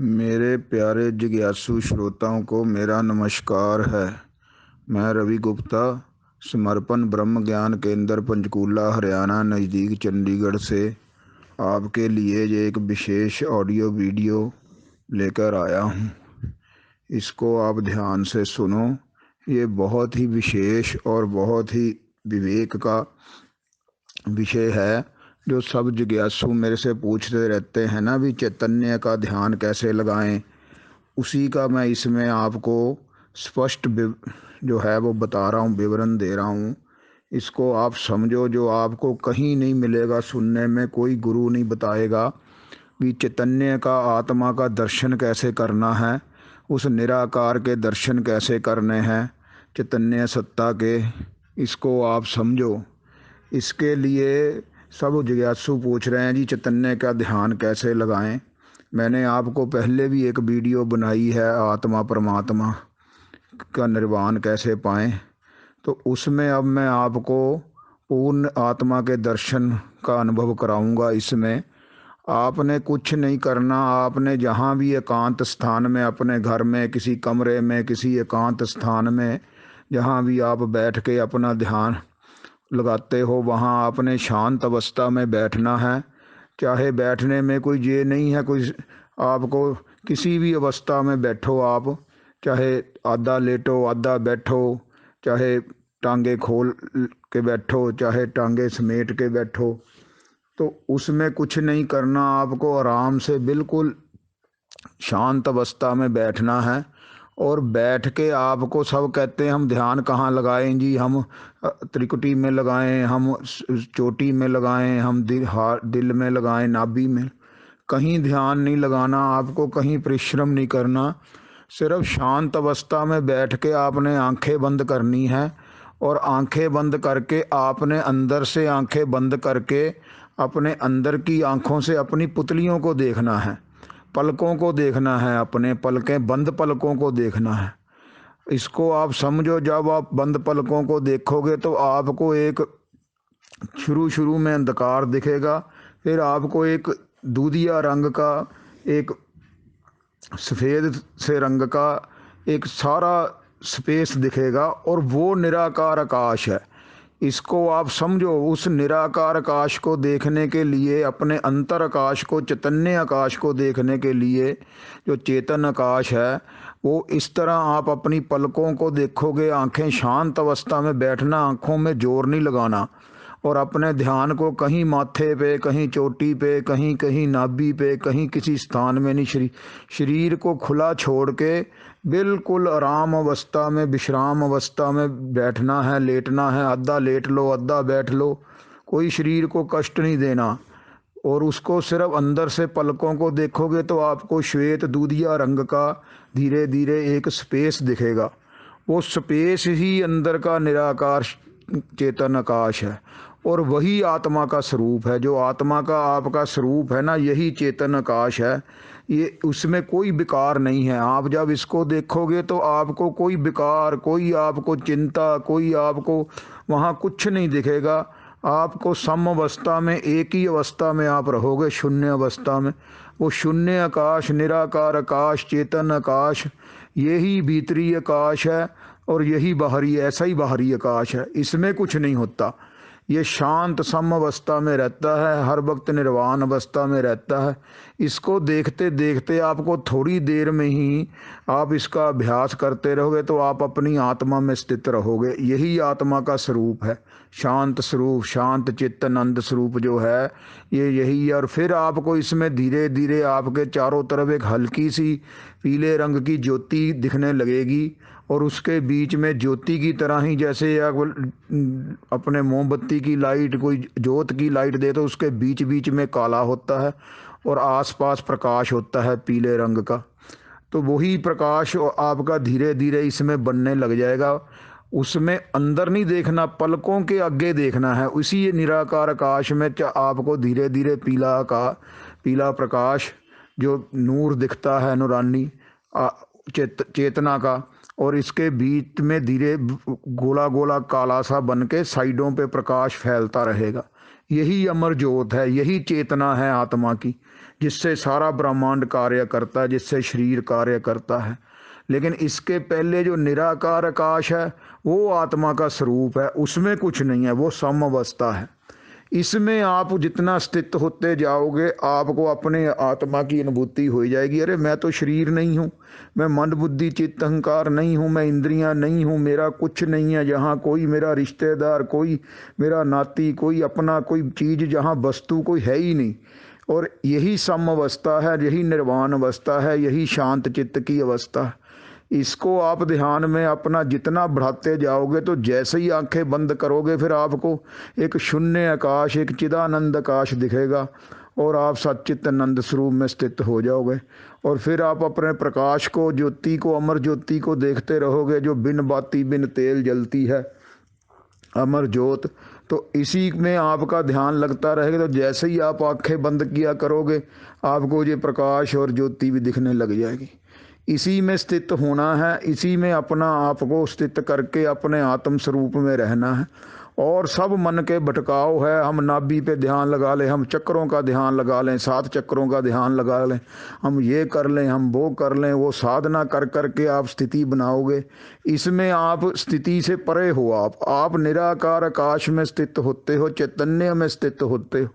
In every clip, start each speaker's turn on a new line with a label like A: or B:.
A: मेरे प्यारे जिज्ञासु श्रोताओं को मेरा नमस्कार है। मैं रवि गुप्ता समर्पण ब्रह्म ज्ञान केंद्र पंचकूला हरियाणा नज़दीक चंडीगढ़ से आपके लिए ये एक विशेष ऑडियो वीडियो लेकर आया हूँ। इसको आप ध्यान से सुनो। ये बहुत ही विशेष और बहुत ही विवेक का विषय है जो सब जिज्ञासु मेरे से पूछते रहते हैं ना भी चैतन्य का ध्यान कैसे लगाएं। उसी का मैं इसमें आपको स्पष्ट जो है वो बता रहा हूँ, विवरण दे रहा हूँ। इसको आप समझो, जो आपको कहीं नहीं मिलेगा सुनने में, कोई गुरु नहीं बताएगा कि चैतन्य का आत्मा का दर्शन कैसे करना है, उस निराकार के दर्शन कैसे करने हैं, चैतन्य सत्ता के। इसको आप समझो। इसके लिए सब जिज्ञासु पूछ रहे हैं जी चैतन्य का ध्यान कैसे लगाएं। मैंने आपको पहले भी एक वीडियो बनाई है, आत्मा परमात्मा का निर्वाण कैसे पाएं। तो उसमें अब मैं आपको पूर्ण आत्मा के दर्शन का अनुभव कराऊंगा। इसमें आपने कुछ नहीं करना। आपने जहाँ भी एकांत स्थान में, अपने घर में, किसी कमरे में, किसी एकांत स्थान में, जहाँ भी आप बैठ के अपना ध्यान लगाते हो, वहाँ आपने शांत अवस्था में बैठना है। चाहे बैठने में कोई ये नहीं है, कोई आपको किसी भी अवस्था में बैठो आप, चाहे आधा लेटो आधा बैठो, चाहे टांगे खोल के बैठो, चाहे टांगे समेट के बैठो, तो उसमें कुछ नहीं करना। आपको आराम से बिल्कुल शांत अवस्था में बैठना है। और बैठ के आपको सब कहते हैं हम ध्यान कहाँ लगाएं जी, हम त्रिकुटी में लगाएं, हम चोटी में लगाएं, हम दिल में लगाएं, नाभि में। कहीं ध्यान नहीं लगाना आपको, कहीं परिश्रम नहीं करना। सिर्फ शांत अवस्था में बैठ के आपने आंखें बंद करनी है। और आंखें बंद करके आपने अंदर से आंखें बंद करके अपने अंदर की आंखों से अपनी पुतलियों को देखना है, पलकों को देखना है, अपने पलकें बंद पलकों को देखना है। इसको आप समझो। जब आप बंद पलकों को देखोगे तो आपको एक शुरू शुरू में अंधकार दिखेगा, फिर आपको एक दूधिया रंग का, एक सफ़ेद से रंग का एक सारा स्पेस दिखेगा, और वो निराकार आकाश है। इसको आप समझो। उस निराकार आकाश को देखने के लिए, अपने अंतर आकाश को, चैतन्य आकाश को देखने के लिए, जो चेतन आकाश है, वो इस तरह आप अपनी पलकों को देखोगे। आंखें शांत अवस्था में बैठना, आंखों में जोर नहीं लगाना, और अपने ध्यान को कहीं माथे पे, कहीं चोटी पे, कहीं कहीं नाभि पे, कहीं किसी स्थान में नहीं, शरीर को खुला छोड़ के बिल्कुल आराम अवस्था में, विश्राम अवस्था में बैठना है, लेटना है। आधा लेट लो आधा बैठ लो, कोई शरीर को कष्ट नहीं देना। और उसको सिर्फ अंदर से पलकों को देखोगे तो आपको श्वेत दूधिया रंग का धीरे धीरे एक स्पेस दिखेगा। वो स्पेस ही अंदर का निराकार चेतन आकाश है, और वही आत्मा का स्वरूप है। जो आत्मा का आपका स्वरूप है ना, यही चेतन आकाश है। ये उसमें कोई विकार नहीं है। आप जब इसको देखोगे तो आपको कोई विकार, कोई आपको चिंता, कोई आपको वहाँ कुछ नहीं दिखेगा। आपको सम अवस्था में, एक ही अवस्था में आप रहोगे, शून्य अवस्था में। वो शून्य आकाश, निराकार आकाश, चेतन आकाश, यही भीतरी आकाश है, और यही बाहरी, ऐसा ही बाहरी आकाश है। इसमें कुछ नहीं होता। ये शांत सम अवस्था में रहता है, हर वक्त निर्वाण अवस्था में रहता है। इसको देखते देखते आपको थोड़ी देर में ही आप इसका अभ्यास करते रहोगे तो आप अपनी आत्मा में स्थित रहोगे। यही आत्मा का स्वरूप है, शांत स्वरूप, शांत चित्तनंद स्वरूप जो है, ये यही है। और फिर आपको इसमें धीरे धीरे आपके चारों तरफ एक हल्की सी पीले रंग की ज्योति दिखने लगेगी, और उसके बीच में ज्योति की तरह ही, जैसे अपने मोमबत्ती की लाइट, कोई ज्योत की लाइट दे तो उसके बीच बीच में काला होता है और आसपास प्रकाश होता है पीले रंग का। तो वही प्रकाश आपका धीरे धीरे इसमें बनने लग जाएगा। उसमें अंदर नहीं देखना, पलकों के आगे देखना है। उसी निराकार आकाश में आपको धीरे धीरे पीला प्रकाश, जो नूर दिखता है, नूरानी चेतना का, और इसके बीच में धीरे गोला गोला काला सा बन के साइडों पे प्रकाश फैलता रहेगा। यही अमर ज्योत है, यही चेतना है आत्मा की। जिससे सारा ब्रह्मांड कार्य करता है, जिससे शरीर कार्य करता है। लेकिन इसके पहले जो निराकार आकाश है वो आत्मा का स्वरूप है, उसमें कुछ नहीं है, वो सम अवस्था है। इसमें आप जितना स्थित होते जाओगे आपको अपने आत्मा की अनुभूति हो जाएगी। अरे मैं तो शरीर नहीं हूँ, मैं मन बुद्धि चित्त अहंकार नहीं हूँ, मैं इंद्रियां नहीं हूँ, मेरा कुछ नहीं है, जहाँ कोई मेरा रिश्तेदार, कोई मेरा नाती, कोई अपना कोई चीज़, जहाँ वस्तु कोई है ही नहीं। और यही सम अवस्था है, यही निर्वाण अवस्था है, यही शांत चित्त की अवस्था है। इसको आप ध्यान में अपना जितना बढ़ाते जाओगे तो जैसे ही आंखें बंद करोगे फिर आपको एक शून्य आकाश, एक चिदानंद आकाश दिखेगा और आप सच्चिदानंद स्वरूप में स्थित हो जाओगे। और फिर आप अपने प्रकाश को, ज्योति को, अमर ज्योति को देखते रहोगे, जो बिन बाती बिन तेल जलती है, अमर ज्योत। तो इसी में आपका ध्यान लगता रहेगा। तो जैसे ही आप आंखें बंद किया करोगे आपको ये प्रकाश और ज्योति भी दिखने लग जाएगी। इसी में स्थित होना है, इसी में अपना आप को स्थित करके अपने आत्म स्वरूप में रहना है। और सब मन के भटकाव है, हम नाभि पे ध्यान लगा लें, हम चक्रों का ध्यान लगा लें, 7 चक्रों का ध्यान लगा लें, हम ये कर लें, हम वो कर लें, वो साधना कर कर के आप स्थिति बनाओगे। इसमें आप स्थिति से परे हो, आप निराकार आकाश में स्थित होते हो, चैतन्य में स्थित होते हो।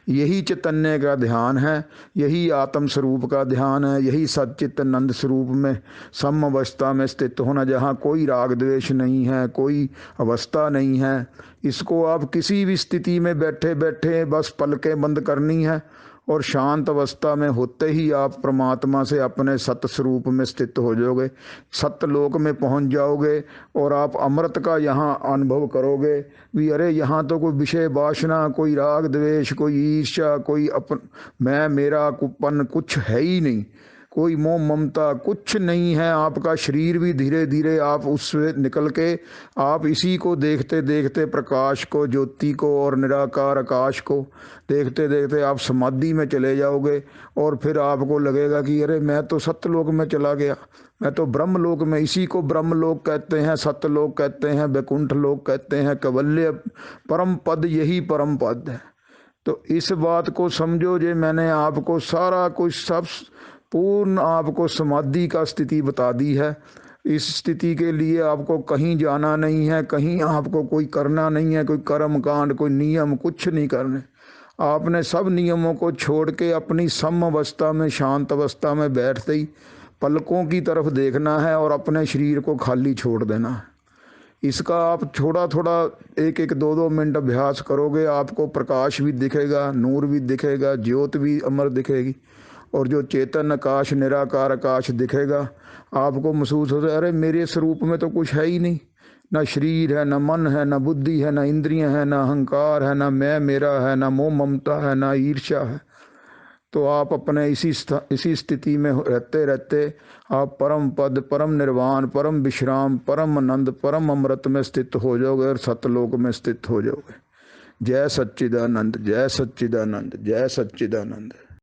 A: यही चैतन्य का ध्यान है, यही आत्म स्वरूप का ध्यान है, यही सच्चिदानंद स्वरूप में सम अवस्था में स्थित होना, जहाँ कोई राग द्वेष नहीं है, कोई अवस्था नहीं है। इसको आप किसी भी स्थिति में बैठे बैठे बस पलकें बंद करनी है और शांत अवस्था में होते ही आप परमात्मा से अपने सत स्वरूप में स्थित हो जाओगे, सत्यलोक में पहुंच जाओगे। और आप अमृत का यहाँ अनुभव करोगे भी। अरे यहाँ तो कोई विषय वासना, कोई राग द्वेष, कोई ईर्ष्या, कोई मैं मेरा कुपन कुछ है ही नहीं, कोई मोह ममता कुछ नहीं है। आपका शरीर भी धीरे धीरे आप उससे निकल के आप इसी को देखते देखते, प्रकाश को, ज्योति को और निराकार आकाश को देखते देखते आप समाधि में चले जाओगे। और फिर आपको लगेगा कि अरे मैं तो सत्यलोक में चला गया, मैं तो ब्रह्मलोक में, इसी को ब्रह्मलोक कहते हैं, सत्यलोक कहते हैं, वैकुंठ लोक कहते हैं, कैवल्य परम पद यही परम पद है। तो इस बात को समझो। जे मैंने आपको सारा कुछ सब पूर्ण आपको समाधि का स्थिति बता दी है। इस स्थिति के लिए आपको कहीं जाना नहीं है, कहीं आपको कोई करना नहीं है, कोई कर्म कांड, कोई नियम कुछ नहीं करने। आपने सब नियमों को छोड़ के अपनी सम अवस्था में, शांत अवस्था में बैठते ही पलकों की तरफ देखना है और अपने शरीर को खाली छोड़ देना है। इसका आप थोड़ा थोड़ा 1-1, 2-2 मिनट अभ्यास करोगे, आपको प्रकाश भी दिखेगा, नूर भी दिखेगा, ज्योत भी अमर दिखेगी। और जो चेतन आकाश, निराकार आकाश दिखेगा, आपको महसूस होता है अरे मेरे स्वरूप में तो कुछ है ही नहीं, ना शरीर है, ना मन है, ना बुद्धि है, ना इंद्रियां है, ना अहंकार है, ना मैं मेरा है, ना मोह ममता है, ना ईर्ष्या है। तो आप अपने इसी स्थिति में रहते रहते आप परम पद, परम निर्वाण, परम विश्राम, परम आनंद, परम अमृत में स्थित हो जाओगे और सतलोक में स्थित हो जाओगे। जय सच्चिदानंद, जय सच्चिदानंद, जय सच्चिदानंद।